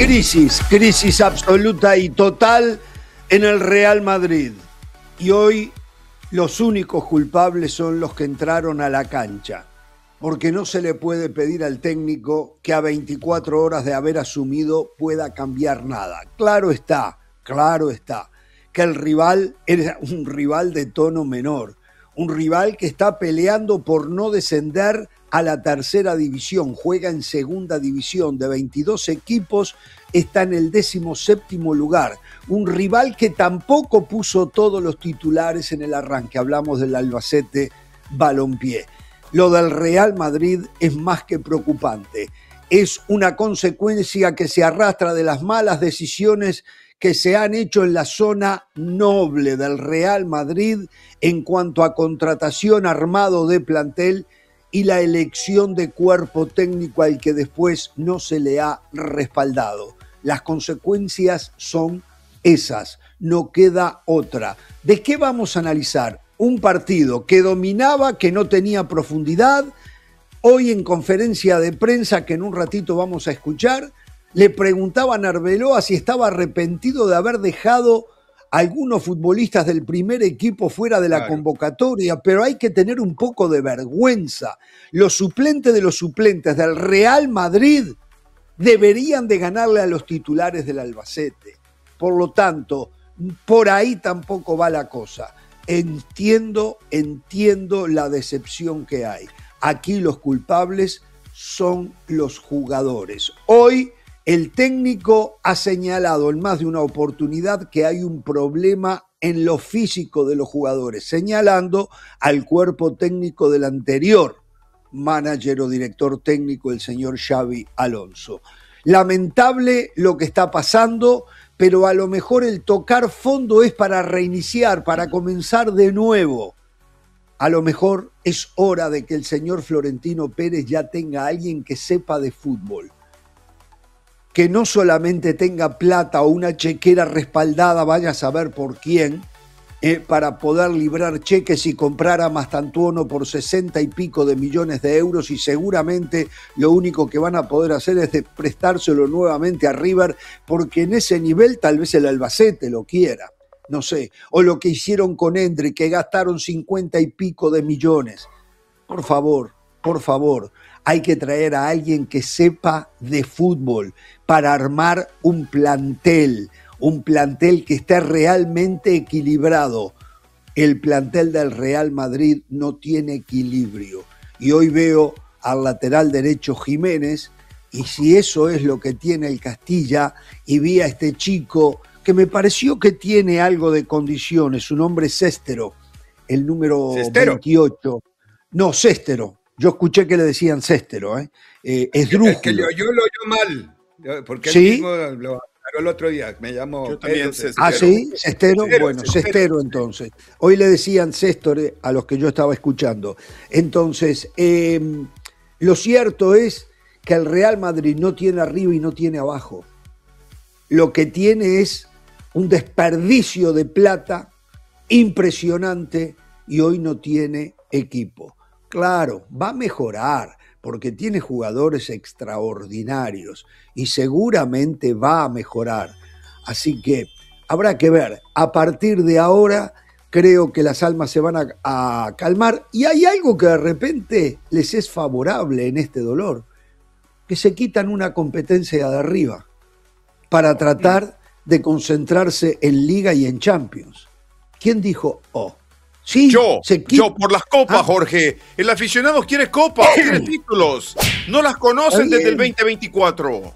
Crisis absoluta y total en el Real Madrid. Y hoy los únicos culpables son los que entraron a la cancha, porque no se le puede pedir al técnico que a 24 horas de haber asumido pueda cambiar nada. Claro está, que el rival era un rival de tono menor, un rival que está peleando por no descender a la tercera división, juega en segunda división, de 22 equipos está en el 17º lugar, un rival que tampoco puso todos los titulares en el arranque, hablamos del Albacete Balompié. Lo del Real Madrid es más que preocupante, es una consecuencia que se arrastra de las malas decisiones que se han hecho en la zona noble del Real Madrid en cuanto a contratación, armado de plantel y la elección de cuerpo técnico al que después no se le ha respaldado. Las consecuencias son esas, no queda otra. ¿De qué vamos a analizar? Un partido que dominaba, que no tenía profundidad. Hoy en conferencia de prensa, que en un ratito vamos a escuchar, le preguntaban a Arbeloa si estaba arrepentido de haber dejado a algunos futbolistas del primer equipo fuera de la convocatoria, pero hay que tener un poco de vergüenza. Los suplentes de los suplentes del Real Madrid deberían de ganarle a los titulares del Albacete. Por lo tanto, por ahí tampoco va la cosa. Entiendo la decepción que hay. Aquí los culpables son los jugadores. Hoy el técnico ha señalado en más de una oportunidad que hay un problema en lo físico de los jugadores, señalando al cuerpo técnico del anterior manager o director técnico, el señor Xabi Alonso. Lamentable lo que está pasando, pero a lo mejor el tocar fondo es para reiniciar, para comenzar de nuevo. A lo mejor es hora de que el señor Florentino Pérez ya tenga a alguien que sepa de fútbol, que no solamente tenga plata o una chequera respaldada, vaya a saber por quién, para poder librar cheques y comprar a Mastantuono por 60 y pico de millones de euros, y seguramente lo único que van a poder hacer es de prestárselo nuevamente a River, porque en ese nivel tal vez el Albacete lo quiera, no sé, o lo que hicieron con Endrick, que gastaron 50 y pico de millones. Por favor, hay que traer a alguien que sepa de fútbol para armar un plantel que esté realmente equilibrado. El plantel del Real Madrid no tiene equilibrio. Y hoy veo al lateral derecho Jiménez, y si eso es lo que tiene el Castilla, y vi a este chico que me pareció que tiene algo de condiciones, su nombre es Céstero, el número 28. No, Céstero. Yo escuché que le decían Céstero, es Drújulo. Que yo lo oyo mal, porque ¿sí? Él mismo lo aclaró el otro día, me llamo yo también Céstero. ¿Ah, sí? ¿Céstero? Bueno, Céstero entonces. Hoy le decían Céstero a los que yo estaba escuchando. Entonces, lo cierto es que el Real Madrid no tiene arriba y no tiene abajo. Lo que tiene es un desperdicio de plata impresionante y hoy no tiene equipo. Claro, va a mejorar porque tiene jugadores extraordinarios y seguramente va a mejorar. Así que habrá que ver. A partir de ahora creo que las almas se van a calmar y hay algo que de repente les es favorable en este dolor, que se quitan una competencia de arriba para tratar de concentrarse en Liga y en Champions. ¿Quién dijo Sí, yo por las copas, Jorge. El aficionado quiere copas, quiere títulos. No las conocen desde el 2024.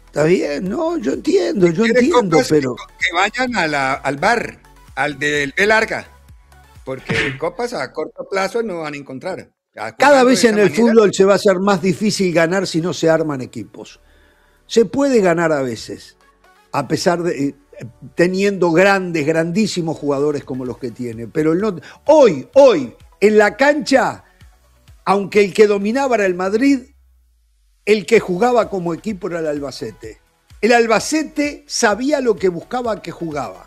Está bien, no, yo entiendo, pero que vayan al bar, al de larga, porque copas a corto plazo no van a encontrar. Cada vez en el fútbol se va a hacer más difícil ganar si no se arman equipos. Se puede ganar a veces, a pesar de teniendo grandísimos jugadores como los que tiene, pero hoy, en la cancha, aunque el que dominaba era el Madrid, el que jugaba como equipo era el Albacete. El Albacete sabía lo que buscaba que jugaba.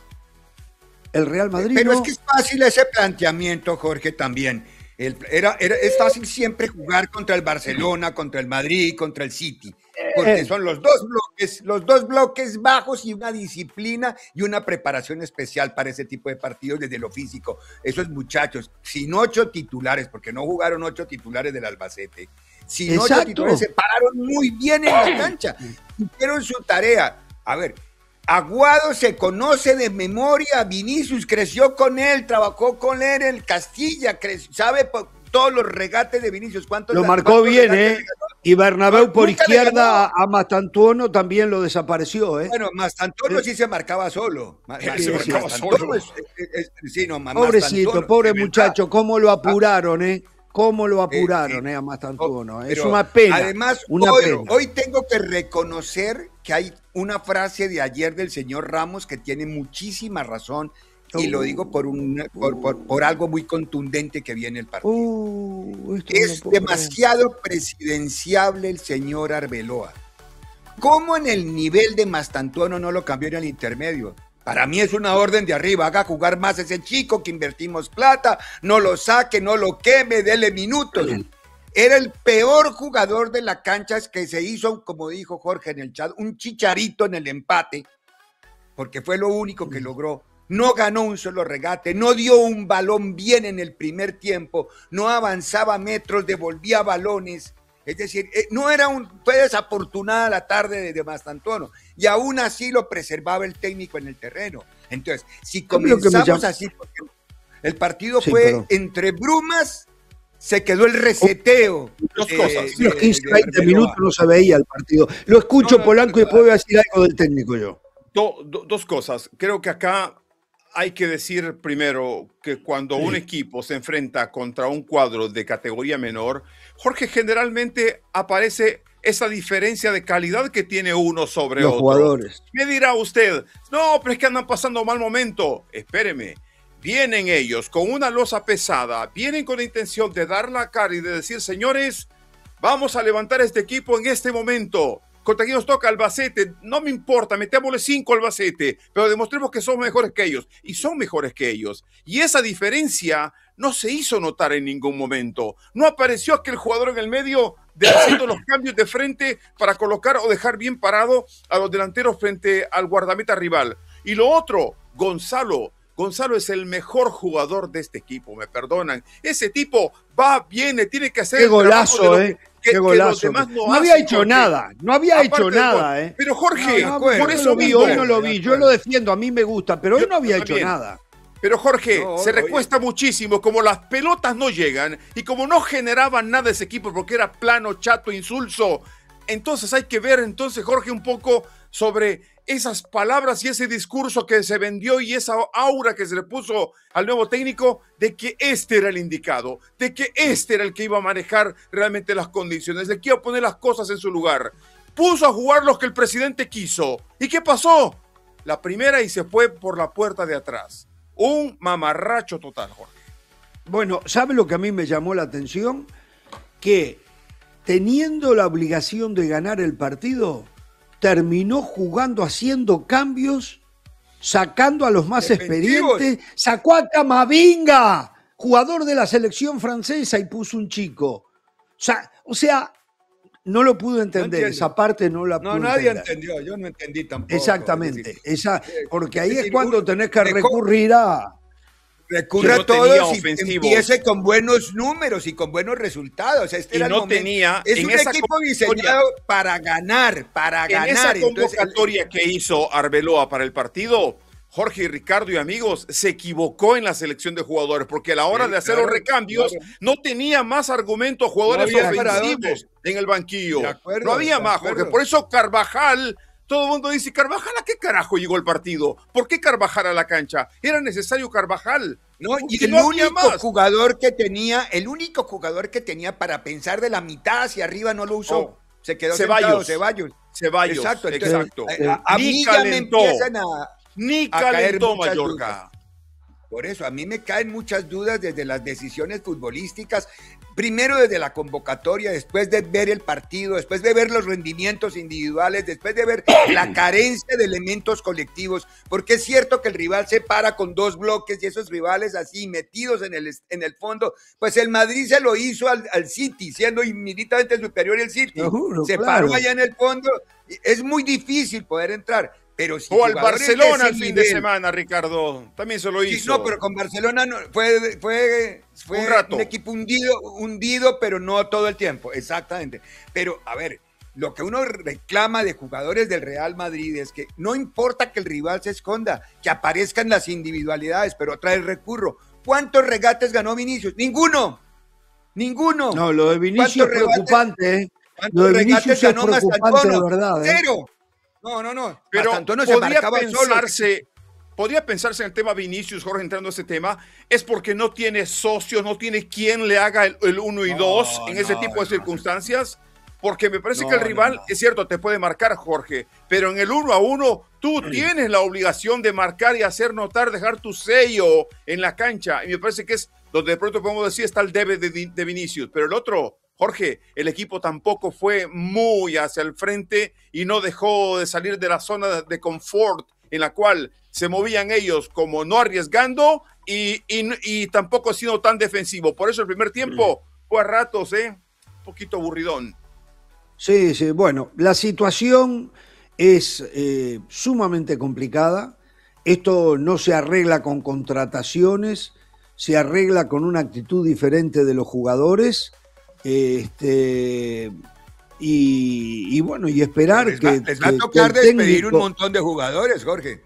El Real Madrid pero no. Es que es fácil ese planteamiento, Jorge, también. Es fácil siempre jugar contra el Barcelona, contra el Madrid, contra el City. porque son los dos bloques bajos y una disciplina y una preparación especial para ese tipo de partidos desde lo físico. Esos muchachos, sin 8 titulares, porque no jugaron 8 titulares del Albacete, sin 8 titulares se pararon muy bien en la cancha, hicieron su tarea. A ver, Aguado se conoce de memoria, Vinicius creció con él, trabajó con él en Castilla, sabe todos los regates de Vinicius. Lo marcó bien, ¿eh? Y Bernabéu por izquierda a Mastantuono también lo desapareció, ¿eh? Bueno, Mastantuono sí se marcaba solo. Pobrecito, pobre muchacho, cómo lo apuraron, ¿eh? Cómo lo apuraron, a Mastantuono. Es una pena. Además, hoy tengo que reconocer que hay una frase de ayer del señor Ramos que tiene muchísima razón. Y lo digo por algo muy contundente que viene el partido. Es demasiado presidenciable el señor Arbeloa. ¿Cómo en el nivel de Mastantuono no lo cambió en el intermedio? Para mí es una orden de arriba. Haga jugar más a ese chico que invertimos plata, no lo saque, no lo queme, dele minutos. Era el peor jugador de la cancha que se hizo, como dijo Jorge en el chat, un chicharito en el empate, porque fue lo único que logró. No ganó un solo regate, no dio un balón bien en el primer tiempo, no avanzaba metros, devolvía balones. Es decir, fue desafortunada la tarde de Mastantuono y aún así lo preservaba el técnico en el terreno. Entonces, si comenzamos así, porque el partido fue entre brumas, se quedó el reseteo. Dos cosas. Los 15, 20 minutos no se veía el partido. Lo escucho, Polanco, y después voy a decir algo del técnico yo. Dos cosas. Creo que acá hay que decir primero que cuando un equipo se enfrenta contra un cuadro de categoría menor, Jorge, generalmente aparece esa diferencia de calidad que tiene uno sobre los otro. Jugadores. Me dirá usted, no, pero es que andan pasando mal momento. Espéreme, vienen ellos con una losa pesada, vienen con la intención de dar la cara y de decir, señores, vamos a levantar este equipo en este momento. Contra quién nos toca Albacete, no me importa, metémosle 5 al Albacete, pero demostremos que somos mejores que ellos, y son mejores que ellos. Y esa diferencia no se hizo notar en ningún momento. No apareció aquel jugador en el medio haciendo los cambios de frente para colocar o dejar bien parado a los delanteros frente al guardameta rival. Y lo otro, Gonzalo es el mejor jugador de este equipo, me perdonan. Ese tipo va, viene, tiene que hacer... ¡Qué golazo, qué golazo! No había hecho nada, ¿eh? Pero Jorge, por eso hoy no lo vi, yo lo defiendo, a mí me gusta, pero hoy no había hecho nada. Pero Jorge, se recuesta muchísimo, como las pelotas no llegan y como no generaban nada ese equipo porque era plano, chato, insulso, entonces hay que ver, Jorge, un poco sobre esas palabras y ese discurso que se vendió y esa aura que se le puso al nuevo técnico de que este era el indicado, de que este era el que iba a manejar realmente las condiciones, de que iba a poner las cosas en su lugar. Puso a jugar los que el presidente quiso. ¿Y qué pasó? La primera y se fue por la puerta de atrás. Un mamarracho total, Jorge. Bueno, ¿sabe lo que a mí me llamó la atención? Que teniendo la obligación de ganar el partido, terminó jugando, haciendo cambios, sacando a los más experientes, sacó a Camavinga, jugador de la selección francesa, y puso un chico. O sea, no lo pude entender, esa parte no la pude entender. No, nadie entendió, yo no entendí tampoco. Exactamente, porque ahí es cuando tenés que recurrir a... Recurre a todos y empiece con buenos números y con buenos resultados. Este era el momento. Es un equipo diseñado para ganar, En esa convocatoria que hizo Arbeloa para el partido, Jorge y Ricardo y amigos, se equivocó en la selección de jugadores, porque a la hora de hacer los recambios no tenía más argumentos jugadores ofensivos en el banquillo. No había más, Jorge. Por eso Carvajal... Todo el mundo dice, ¿Carvajal a qué carajo llegó el partido? ¿Por qué Carvajal a la cancha? ¿Era necesario Carvajal? No, y el único jugador que tenía para pensar de la mitad hacia arriba no lo usó. Se quedó Ceballos. Exacto. A mí ya me empiezan Ni calentó Mallorca. Por eso, a mí me caen muchas dudas desde las decisiones futbolísticas. primero desde la convocatoria, después de ver el partido, después de ver los rendimientos individuales, después de ver la carencia de elementos colectivos, porque es cierto que el rival se para con dos bloques y esos rivales así metidos en el fondo, pues el Madrid se lo hizo al City, siendo infinitamente superior el City, se paró allá en el fondo, es muy difícil poder entrar. Pero si o al Barcelona el fin de semana, Ricardo, también se lo hizo. Sí, no, pero con Barcelona no, fue un equipo hundido, pero no todo el tiempo, exactamente. Pero, a ver, lo que uno reclama de jugadores del Real Madrid es que no importa que el rival se esconda, que aparezcan las individualidades, pero otra vez recurro. ¿Cuántos regates ganó Vinicius? ¡Ninguno! No, lo de Vinicius es preocupante, ¿eh? Lo de Vinicius es preocupante, de verdad, ¿eh? ¡Cero! No. Pero podría pensarse en el tema Vinicius, Jorge, entrando a ese tema, es porque no tiene socios, no tiene quien le haga el 1 y 2 en ese tipo de circunstancias. Porque me parece que el rival, es cierto, te puede marcar, Jorge, pero en el 1 a 1 tú tienes la obligación de marcar y hacer notar, dejar tu sello en la cancha. Y me parece que es donde de pronto podemos decir está el debe de Vinicius. Pero el otro, Jorge, el equipo tampoco fue muy hacia el frente y no dejó de salir de la zona de confort en la cual se movían ellos, como no arriesgando y tampoco siendo tan defensivo. Por eso el primer tiempo fue a ratos, un poquito aburridón. Sí, bueno, la situación es sumamente complicada. Esto no se arregla con contrataciones, se arregla con una actitud diferente de los jugadores. Y bueno, y esperar les va a tocar despedir un montón de jugadores, Jorge.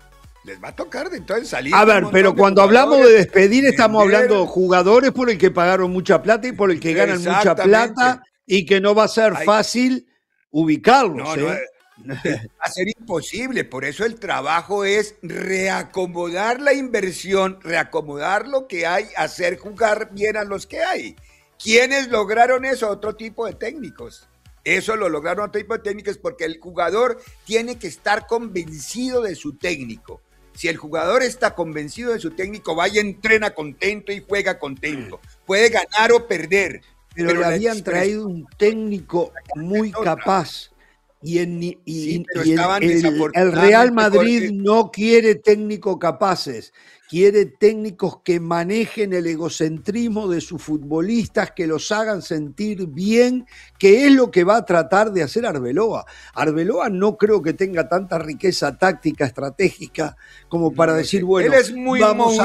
Les va a tocar de entonces salir. A ver, pero cuando hablamos de despedir, estamos hablando de jugadores por el que pagaron mucha plata y por el que ganan mucha plata y que no va a ser fácil ubicarlos. Va a ser imposible, por eso el trabajo es reacomodar la inversión, reacomodar lo que hay, hacer jugar bien a los que hay. ¿Quiénes lograron eso? Otro tipo de técnicos. Eso lo lograron otro tipo de técnicos porque el jugador tiene que estar convencido de su técnico. Si el jugador está convencido de su técnico, vaya, entrena contento y juega contento. Puede ganar o perder. Pero le habían traído un técnico muy capaz. Y el Real Madrid no quiere técnicos capaces, quiere técnicos que manejen el egocentrismo de sus futbolistas, que los hagan sentir bien, que es lo que va a tratar de hacer Arbeloa. Arbeloa no creo que tenga tanta riqueza táctica, estratégica, como para decir, bueno, él es muy vamos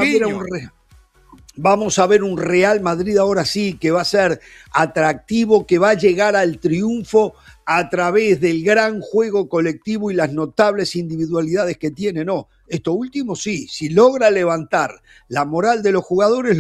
a ver un Real Madrid ahora sí, que va a ser atractivo, que va a llegar al triunfo a través del gran juego colectivo y las notables individualidades que tiene. No, esto último sí, si logra levantar la moral de los jugadores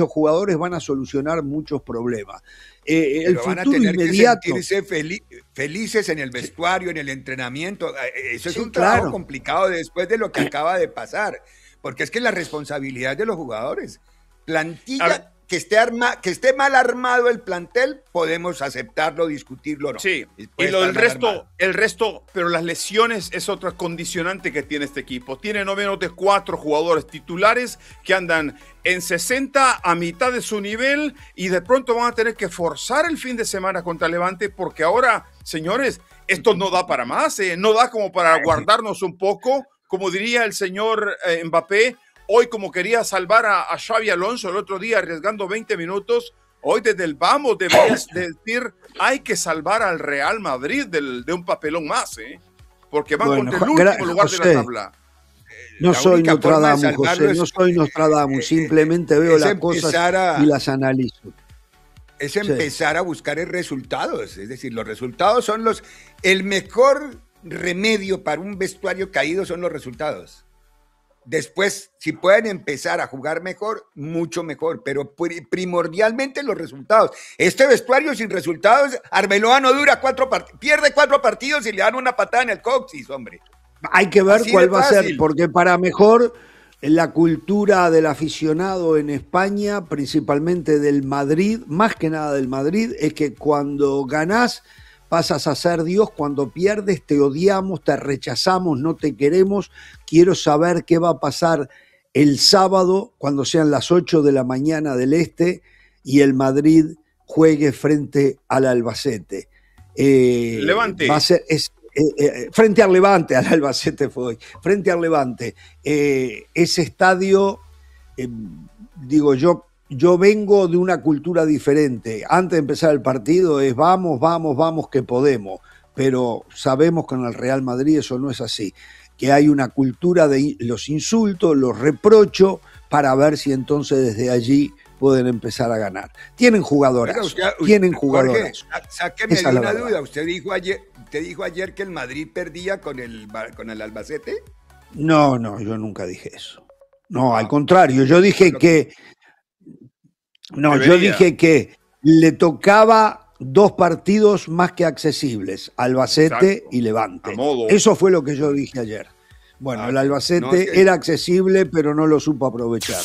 van a solucionar muchos problemas. El van futuro a tener inmediato. Que sentirse felices en el vestuario, en el entrenamiento. Eso es un trabajo complicado después de lo que acaba de pasar, porque es que la responsabilidad de los jugadores. Plantilla que esté mal armado el plantel, podemos aceptarlo, discutirlo o no. Sí, y lo del resto, pero las lesiones es otra condicionante que tiene este equipo. Tiene no menos de 4 jugadores titulares que andan en 60 a mitad de su nivel y de pronto van a tener que forzar el fin de semana contra Levante porque ahora, señores, esto no da para más, no da como para guardarnos un poco, como diría el señor Mbappé. Hoy, como quería salvar a Xavi Alonso el otro día arriesgando 20 minutos, hoy desde el vamos deberías decir hay que salvar al Real Madrid de un papelón más, porque van contra el último lugar de la tabla. No soy Nostradamus, José, no soy Nostradamus, simplemente veo las cosas y las analizo. Es empezar a buscar resultados, es decir, los resultados son el mejor remedio para un vestuario caído son los resultados. Después, si pueden empezar a jugar mejor, mucho mejor, pero primordialmente los resultados. Este vestuario sin resultados, Arbeloa no dura pierde 4 partidos y le dan una patada en el coxis, hombre. Hay que ver cuál va a ser, porque para mejor la cultura del aficionado en España, principalmente del Madrid, más que nada del Madrid, es que cuando ganás pasas a ser Dios, cuando pierdes te odiamos, te rechazamos, no te queremos. Quiero saber qué va a pasar el sábado cuando sean las 8 de la mañana del Este y el Madrid juegue frente al Albacete. Levante. Va a ser, frente al Levante, al Albacete fue hoy, frente al Levante. Ese estadio, digo yo vengo de una cultura diferente. Antes de empezar el partido es vamos, vamos, vamos que podemos. Pero sabemos que en el Real Madrid eso no es así. Que hay una cultura de los insultos, los reprochos, para ver si entonces desde allí pueden empezar a ganar. Tienen jugadoras. Tienen jugadoras. Sáqueme de una duda. ¿Usted dijo ayer que el Madrid perdía con el Albacete? No, yo nunca dije eso. No, al contrario, yo dije que yo dije que le tocaba 2 partidos más que accesibles, Albacete Exacto. y Levante. Modo. Eso fue lo que yo dije ayer. Bueno, el Albacete era accesible, pero no lo supo aprovechar.